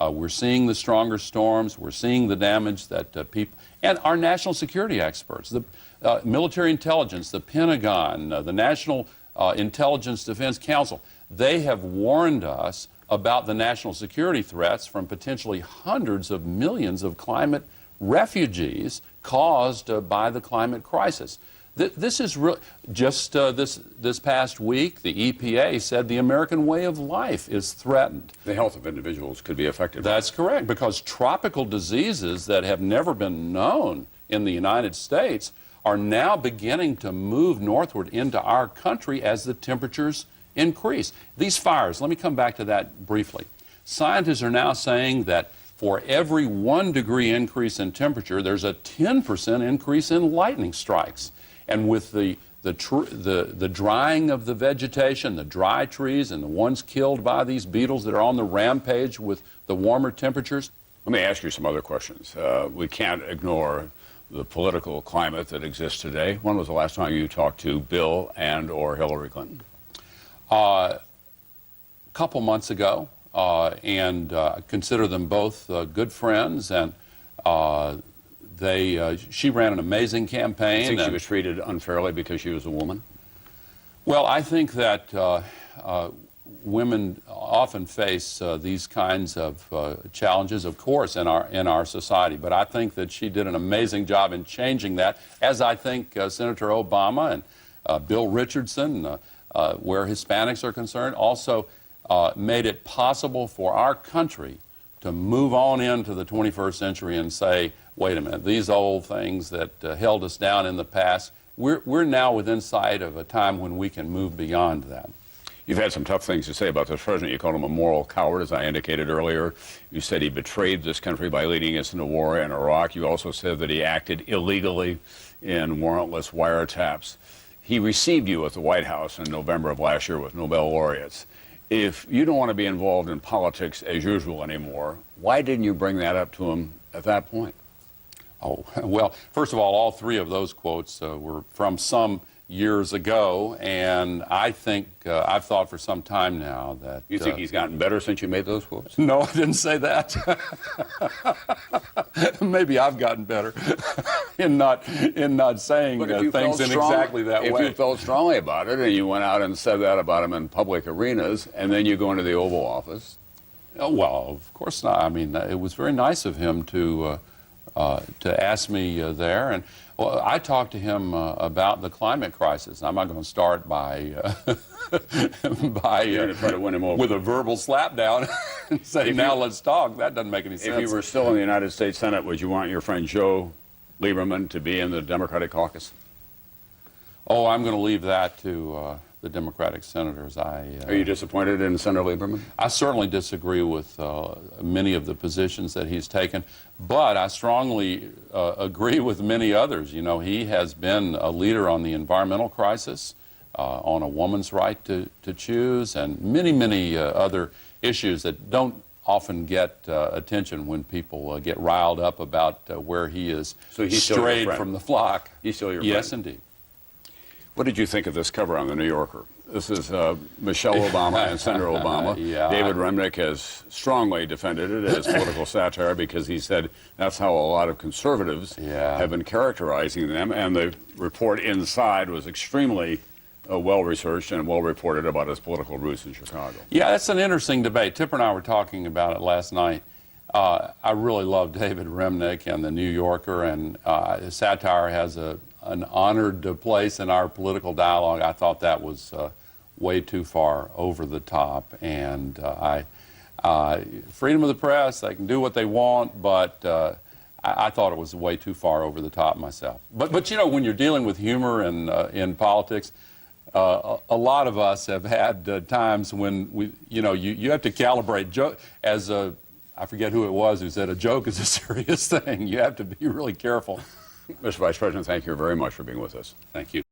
We're seeing the stronger storms. We're seeing the damage that people, and our national security experts, the military intelligence, the Pentagon, the National Intelligence Defense Council, they have warned us about the national security threats from potentially hundreds of millions of climate refugees caused by the climate crisis. This is real. Just this past week, the EPA said the American way of life is threatened. The health of individuals could be affected. That's correct, because tropical diseases that have never been known in the United States are now beginning to move northward into our country as the temperatures increase. These fires, let me come back to that briefly. Scientists are now saying that for every 1 degree increase in temperature, there's a 10% increase in lightning strikes. And with the drying of the vegetation, the dry trees, and the ones killed by these beetles that are on the rampage with the warmer temperatures. Let me ask you some other questions. We can't ignore the political climate that exists today. When was the last time you talked to Bill and or Hillary Clinton? A couple months ago, and consider them both good friends, and she ran an amazing campaign. You think she was treated unfairly because she was a woman? Well, I think that women often face these kinds of challenges, of course, in our society. But I think that she did an amazing job in changing that, as I think Senator Obama and Bill Richardson, where Hispanics are concerned, also made it possible for our country to move on into the 21st century and say, wait a minute, these old things that held us down in the past, we're now within sight of a time when we can move beyond that. You've had some tough things to say about this president. You called him a moral coward, as I indicated earlier. You said he betrayed this country by leading us into war in Iraq. You also said that he acted illegally in warrantless wiretaps. He received you at the White House in November of last year with Nobel laureates. If you don't want to be involved in politics as usual anymore, why didn't you bring that up to him at that point? Oh, well, first of all three of those quotes were from some years ago, and I think I've thought for some time now that... You think he's gotten better since you made those quotes? No, I didn't say that. Maybe I've gotten better in not saying things in exactly that way. If you felt strongly about it and you went out and said that about him in public arenas, and then you go into the Oval Office... Well, of course not. I mean, it was very nice of him to ask me there, and well, I talked to him about the climate crisis. I'm not going to start by You're going to try to win him over with a verbal slapdown and say, now let's talk. That doesn't make any sense. If you were still in the United States Senate, would you want your friend Joe Lieberman to be in the Democratic caucus? Oh, I'm going to leave that to the Democratic senators. Are you disappointed in Senator Lieberman? I certainly disagree with many of the positions that he's taken, but I strongly agree with many others. You know, he has been a leader on the environmental crisis, on a woman's right to choose, and many other issues that don't often get attention when people get riled up about where he is strayed from the flock. He's still your friend? Yes, indeed. What did you think of this cover on The New Yorker? This is Michelle Obama and Senator Obama. Yeah. David Remnick has strongly defended it as political satire because he said that's how a lot of conservatives have been characterizing them, and the report inside was extremely well-researched and well-reported about his political roots in Chicago. Yeah, that's an interesting debate. Tipper and I were talking about it last night. I really love David Remnick and The New Yorker, and satire has an honored place in our political dialogue. I thought that was way too far over the top, and freedom of the press, they can do what they want, but I thought it was way too far over the top myself. But you know, when you're dealing with humor and in politics, a lot of us have had times when you have to calibrate. I forget who it was who said a joke is a serious thing. You have to be really careful. Mr. Vice President, thank you very much for being with us. Thank you.